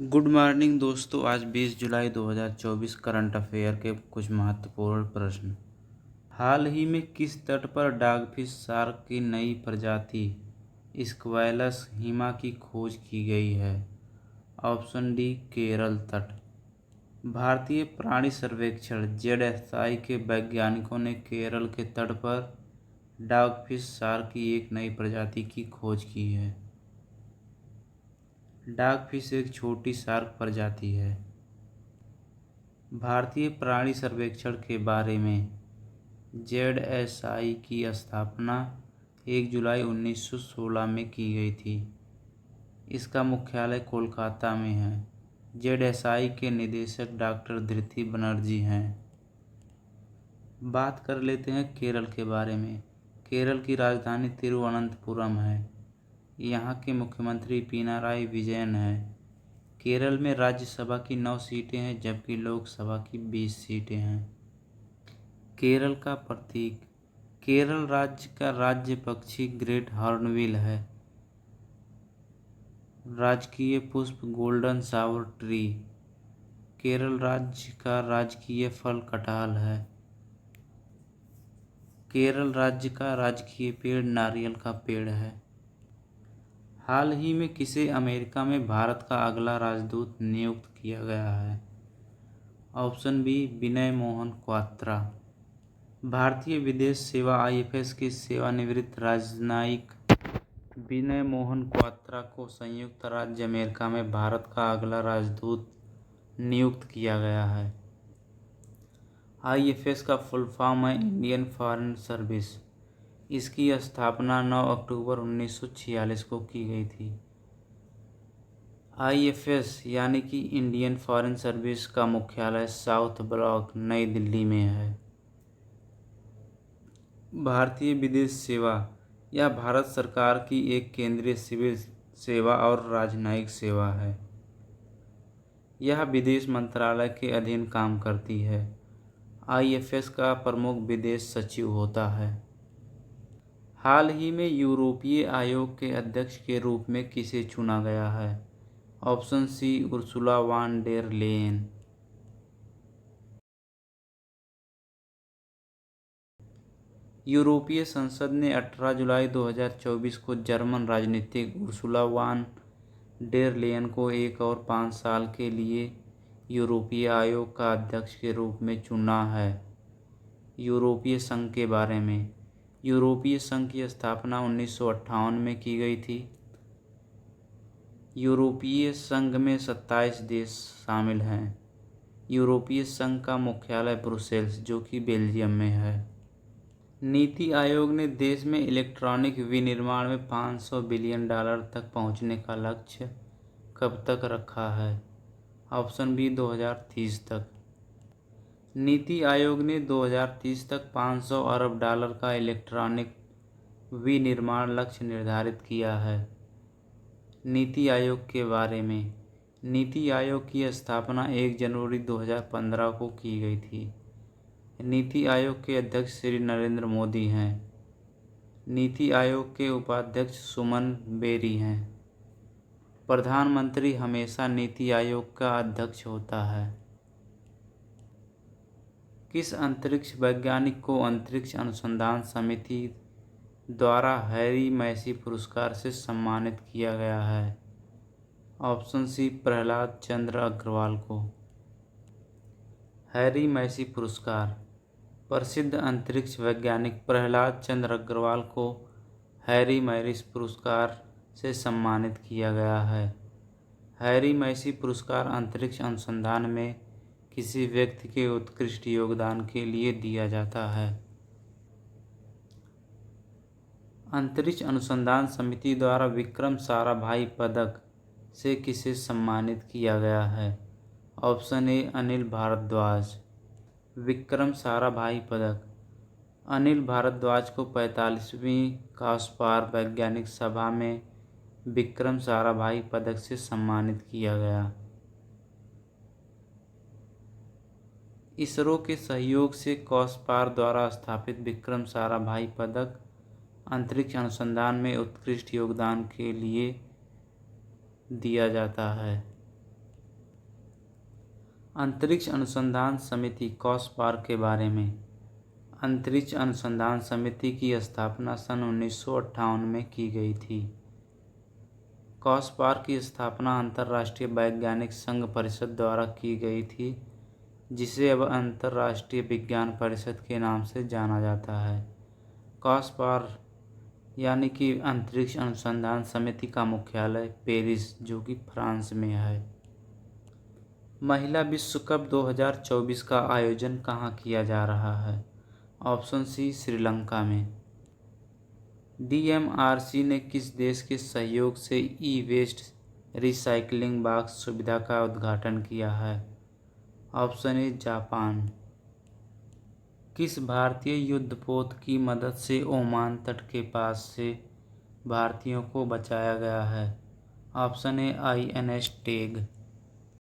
Good morning दोस्तों। आज 20 जुलाई 2024 current affair के कुछ महत्वपूर्ण प्रश्न। हाल ही में किस तट पर डॉगफिश शार्क की नई प्रजाति स्क्वैलस हिमा की खोज की गई है? ऑप्शन डी, केरल तट। भारतीय प्राणी सर्वेक्षण जेडएसआई के वैज्ञानिकों ने केरल के तट पर डॉगफिश शार्क की एक नई प्रजाति की खोज की है। डॉगफिश एक छोटी शार्क प्रजाति है। भारतीय प्राणी सर्वेक्षण के बारे में जेडएसआई की स्थापना 1 जुलाई 1916 में की गई थी। इसका मुख्यालय कोलकाता में है। जेडएसआई के निदेशक डॉक्टर धृति बनर्जी हैं। बात कर लेते हैं केरल के बारे में। केरल की राजधानी तिरुवनंतपुरम है। यहाँ के मुख्यमंत्री पिनाराई विजयन हैं। केरल में राज्यसभा की 9 सीटें हैं जबकि लोकसभा की 20 सीटें हैं। केरल का प्रतीक। केरल राज्य का राज्य पक्षी ग्रेट हॉर्नबिल है। राजकीय पुष्प गोल्डन शावर ट्री। केरल राज्य का राजकीय फल कटहल है। केरल राज्य का राजकीय पेड़ नारियल का पेड़ है। हाल ही में किसे अमेरिका में भारत का अगला राजदूत नियुक्त किया गया है? ऑप्शन बी, विनय मोहन क्वात्रा। भारतीय विदेश सेवा आईएफएस के सेवानिवृत्त राजनयिक विनय मोहन क्वात्रा को संयुक्त राज्य अमेरिका में भारत का अगला राजदूत नियुक्त किया गया है। आईएफएस का फुल फॉर्म है इंडियन फॉरेन सर्विस। इसकी स्थापना 9 अक्टूबर 1946 को की गई थी। आईएफएस यानी कि इंडियन फॉरेन सर्विस का मुख्यालय साउथ ब्लॉक, नई दिल्ली में है। भारतीय विदेश सेवा यह भारत सरकार की एक केंद्रीय सिविल सेवा और राजनयिक सेवा है। यह विदेश मंत्रालय के अधीन काम करती है। आईएफएस का प्रमुख विदेश सचिव होता है। हाल ही में यूरोपीय आयोग के अध्यक्ष के रूप में किसे चुना गया है? Option C, Ursula von der Leyen. यूरोपीय संसद ने 18 जुलाई 2024 को जर्मन राजनीतिक उर्सुला वान डेर लेयन को 1 और 5 साल के लिए यूरोपीय आयोग का अध्यक्ष के रूप में चुना है। यूरोपीय संघ के बारे में। यूरोपीय संघ की स्थापना 1958 में की गई थी। यूरोपीय संघ में 27 देश शामिल हैं। यूरोपीय संघ का मुख्यालय ब्रुसेल्स, जो कि बेल्जियम में है। नीति आयोग ने देश में इलेक्ट्रॉनिक विनिर्माण में $500 बिलियन तक पहुंचने का लक्ष्य कब तक रखा है? ऑप्शन बी, 2030 तक। नीति आयोग ने 2030 तक $500 अरब का इलेक्ट्रॉनिक विनिर्माण लक्ष्य निर्धारित किया है। नीति आयोग के बारे में। नीति आयोग की स्थापना 1 जनवरी 2015 को की गई थी। नीति आयोग के अध्यक्ष श्री नरेंद्र मोदी हैं। नीति आयोग के उपाध्यक्ष सुमन बेरी हैं। प्रधानमंत्री हमेशा नीति आयोग का अध्यक्ष होता है। किस अंतरिक्ष वैज्ञानिक को अंतरिक्ष अनुसंधान समिति द्वारा हैरी मैसी पुरस्कार से सम्मानित किया गया है? ऑप्शन सी, प्रहलाद चंद्र अग्रवाल को। हैरी मैसी पुरस्कार। प्रसिद्ध अंतरिक्ष वैज्ञानिक प्रहलाद चंद्र अग्रवाल को हैरी मैसी पुरस्कार से सम्मानित किया गया है। हैरी मैसी पुरस्कार अंतरिक्ष अनुसंधान में किसी व्यक्ति के उत्कृष्ट योगदान के लिए दिया जाता है। अंतरिक्ष अनुसंधान समिति द्वारा विक्रम साराभाई पदक से किसे सम्मानित किया गया है? Option A, Anil Bhardwaj. विक्रम साराभाई पदक। अनिल भारद्वाज को 45वीं कास्पार वैज्ञानिक सभा में विक्रम साराभाई पदक से सम्मानित किया गया। इसरो के सहयोग से कास्पार द्वारा स्थापित विक्रम साराभाई पदक अंतरिक्ष अनुसंधान में उत्कृष्ट योगदान के लिए दिया जाता है। अंतरिक्ष अनुसंधान समिति कॉसपार के बारे में। अंतरिक्ष अनुसंधान समिति की स्थापना सन 1958 में की गई थी। कॉसपार की स्थापना अंतर्राष्ट्रीय वैज्ञानिक संघ परिषद द्वारा की गई थी, जिसे अब अंतर्राष्ट्रीय विज्ञान परिषद के नाम से जाना जाता है। कॉसपार यानी कि अंतरिक्ष अनुसंधान समिति का मुख्यालय पेरिस, जो कि फ्रांस में है। महिला विश्व कप 2024 का आयोजन कहाँ किया जा रहा है? ऑप्शन सी, श्रीलंका में। DMRC ने किस देश के सहयोग से ई-वेस्ट रिसाइकलिंग बॉक्स सुविधा का उद्घाटन किया है? ऑप्शन ए, जापान। किस भारतीय युद्धपोत की मदद से ओमान तट के पास से भारतीयों को बचाया गया है? ऑप्शन ए, INS टेग।